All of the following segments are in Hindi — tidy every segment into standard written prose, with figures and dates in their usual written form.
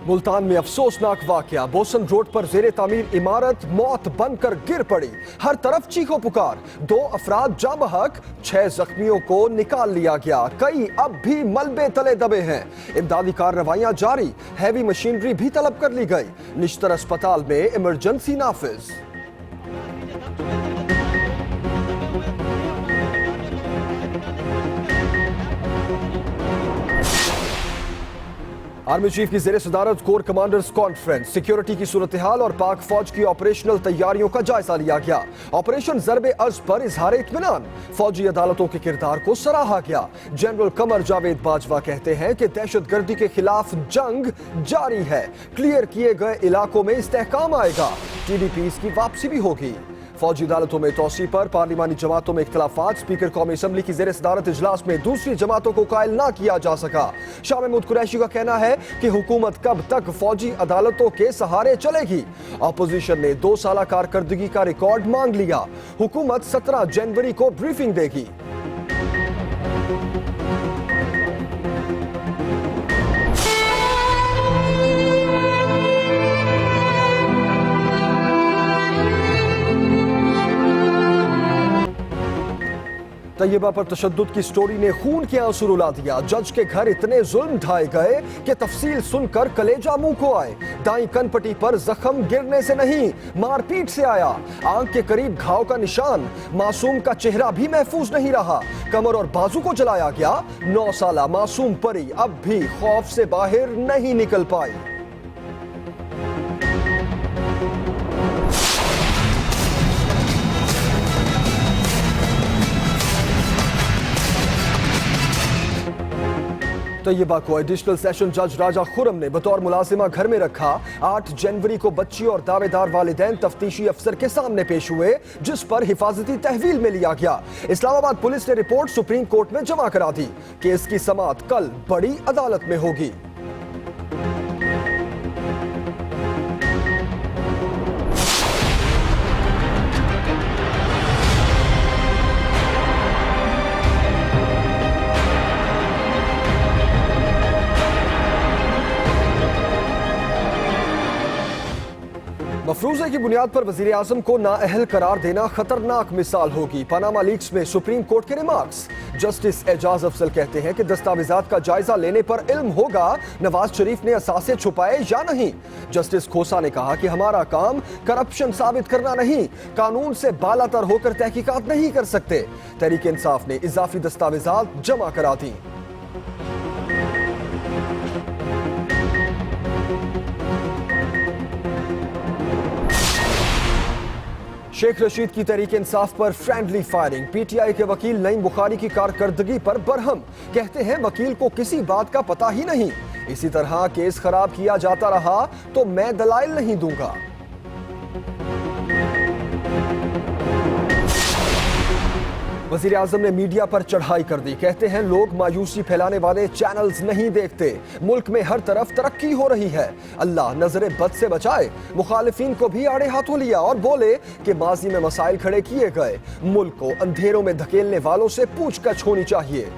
मुल्तान में अफसोसनाक वाकया। बोसन रोड पर जेरे तामीर इमारत मौत बनकर गिर पड़ी। हर तरफ चीखों पुकार। 2 अफराद जाँ बहक, 6 जख्मियों को निकाल लिया गया। कई अब भी मलबे तले दबे हैं। इमदादी कार्रवाइयां जारी। हैवी मशीनरी भी तलब कर ली गई। निश्तर अस्पताल में इमरजेंसी नाफिज। आर्मी चीफ की जेर सदारत कोर कमांडर्स कॉन्फ्रेंस। सिक्योरिटी की सूरत हाल और पाक फौज की ऑपरेशनल तैयारियों का जायजा लिया गया। ऑपरेशन ज़रबे अर्ज पर इजहार इत्मीनान। फौजी अदालतों के किरदार को सराहा गया। जनरल कमर जावेद बाजवा कहते हैं कि दहशतगर्दी के खिलाफ जंग जारी है। क्लियर किए गए इलाकों में इस्तेहकाम आएगा। TDPs की वापसी भी होगी। फौजी अदालतों में तोसी पर पार्लिमानी जमातों में इख्तलाफात। स्पीकर कौमी असम्बली की जेर सदारत इजलास में दूसरी जमातों को कायल ना किया जा सका। शाह महमूद कुरैशी का कहना है कि हुकूमत कब तक फौजी अदालतों के सहारे चलेगी। अपोजिशन ने 2 साल कारकर्दगी का रिकॉर्ड मांग लिया। हुकूमत 17 जनवरी को ब्रीफिंग देगी। तैयबा पर तशद्दुद की स्टोरी ने खून के आंसू रुला दिया। जज के घर इतने जुल्म ढाए गए कि तफसील सुनकर कलेजा मुंह को आए। दाई कनपटी पर जख्म गिरने से नहीं, मारपीट से आया। आंख के करीब घाव का निशान। मासूम का चेहरा भी महफूज नहीं रहा। कमर और बाजू को जलाया गया। 9 साला मासूम परी अब भी खौफ से बाहर नहीं निकल पाई। तैयबा को एडिशनल सेशन जज राजा खुरम ने बतौर मुलाजिमा घर में रखा। 8 जनवरी को बच्ची और दावेदार वालिदैन तफ्तीशी अफसर के सामने पेश हुए, जिस पर हिफाजती तहवील में लिया गया। इस्लामाबाद पुलिस ने रिपोर्ट सुप्रीम कोर्ट में जमा करा दी। केस की समाअत कल बड़ी अदालत में होगी। मफरूजे की बुनियाद पर वजीर आजम को नाअहल करार देना खतरनाक मिसाल होगी। पनामा लीक्स में सुप्रीम कोर्ट के रिमार्क्स। जस्टिस एजाज अफजल कहते हैं कि दस्तावेजात का जायजा लेने पर इल्म होगा नवाज शरीफ ने असासे छुपाए या नहीं। जस्टिस खोसा ने कहा कि हमारा काम करप्शन साबित करना नहीं, कानून से बालातर होकर तहकीकात नहीं कर सकते। तहरीक इंसाफ ने इजाफी दस्तावेजात जमा करा दी। शेख रशीद की तहरीक इंसाफ पर फ्रेंडली फायरिंग। PTI के वकील नईम बुखारी की कारकर्दगी पर बरहम। कहते हैं वकील को किसी बात का पता ही नहीं। इसी तरह केस खराब किया जाता रहा तो मैं दलाइल नहीं दूंगा। वजीर आजम ने मीडिया पर चढ़ाई कर दी। कहते हैं लोग मायूसी फैलाने वाले चैनल्स नहीं देखते। मुल्क में हर तरफ तरक्की हो रही है। अल्लाह नजरे बद से बचाए। मुखालिफिन को भी आड़े हाथों लिया और बोले कि माजी में मसाइल खड़े किए गए। मुल्क को अंधेरों में धकेलने वालों से पूछताछ होनी चाहिए।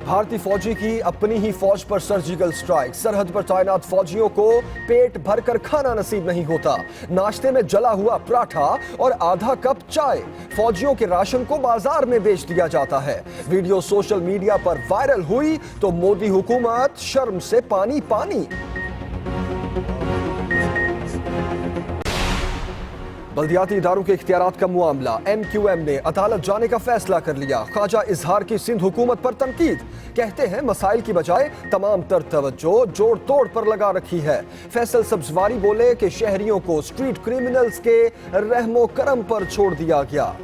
भारतीय फौजी की अपनी ही फौज पर सर्जिकल स्ट्राइक। सरहद पर तैनात फौजियों को पेट भरकर खाना नसीब नहीं होता। नाश्ते में जला हुआ पराठा और आधा कप चाय। फौजियों के राशन को बाजार में बेच दिया जाता है। वीडियो सोशल मीडिया पर वायरल हुई तो मोदी हुकूमत शर्म से पानी पानी। बल्दियाती इदारों के इख्तियारात का मामला। MQM ने अदालत जाने का फैसला कर लिया। ख्वाजा इजहार की सिंध हुकूमत पर तनकीद। कहते हैं मसाइल की बजाय तमाम तर तवज्जो जोड़ तोड़ पर लगा रखी है। फैसल सब्जवारी बोले कि शहरियों को स्ट्रीट क्रिमिनल्स के रहमो करम पर छोड़ दिया गया।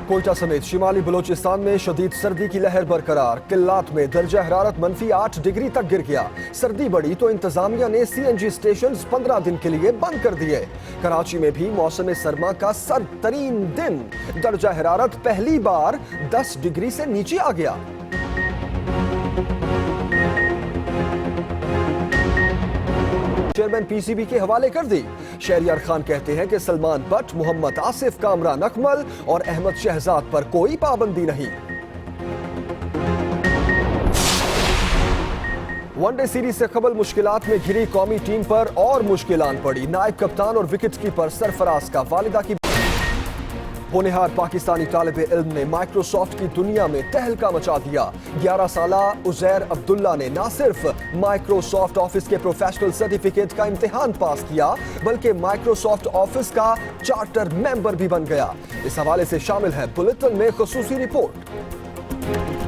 कोयटा समेत शिमाली बलोचिस्तान में शदीद सर्दी की लहर बरकरार। किल्लात में दर्जा हरारत -8 डिग्री तक गिर गया। सर्दी बढ़ी तो इंतजामिया ने CNG स्टेशन 15 दिन के लिए बंद कर दिए। कराची में भी मौसम सरमा का सर्द तरीन दिन। दर्जा हरारत पहली बार 10 डिग्री से नीचे आ गया। चेयरमैन PCB के हवाले कर दी। शहरियार खान कहते हैं कि सलमान बट, मोहम्मद आसिफ, कामरान अकमल और अहमद शहजाद पर कोई पाबंदी नहीं। वनडे सीरीज से कबल मुश्किलात में घिरी कौमी टीम पर और मुश्किलात पड़ी। नायब कप्तान और विकेटकीपर सरफराज का वालिदा की होनहार पाकिस्तानी तालिब इल्म ने माइक्रोसॉफ्ट की दुनिया में तहलका मचा दिया। 11 साला उजैर अब्दुल्ला ने न सिर्फ माइक्रोसॉफ्ट ऑफिस के प्रोफेशनल सर्टिफिकेट का इम्तिहान पास किया, बल्कि माइक्रोसॉफ्ट ऑफिस का चार्टर मेंबर भी बन गया। इस हवाले से शामिल है बुलेटिन में खुसूसी रिपोर्ट।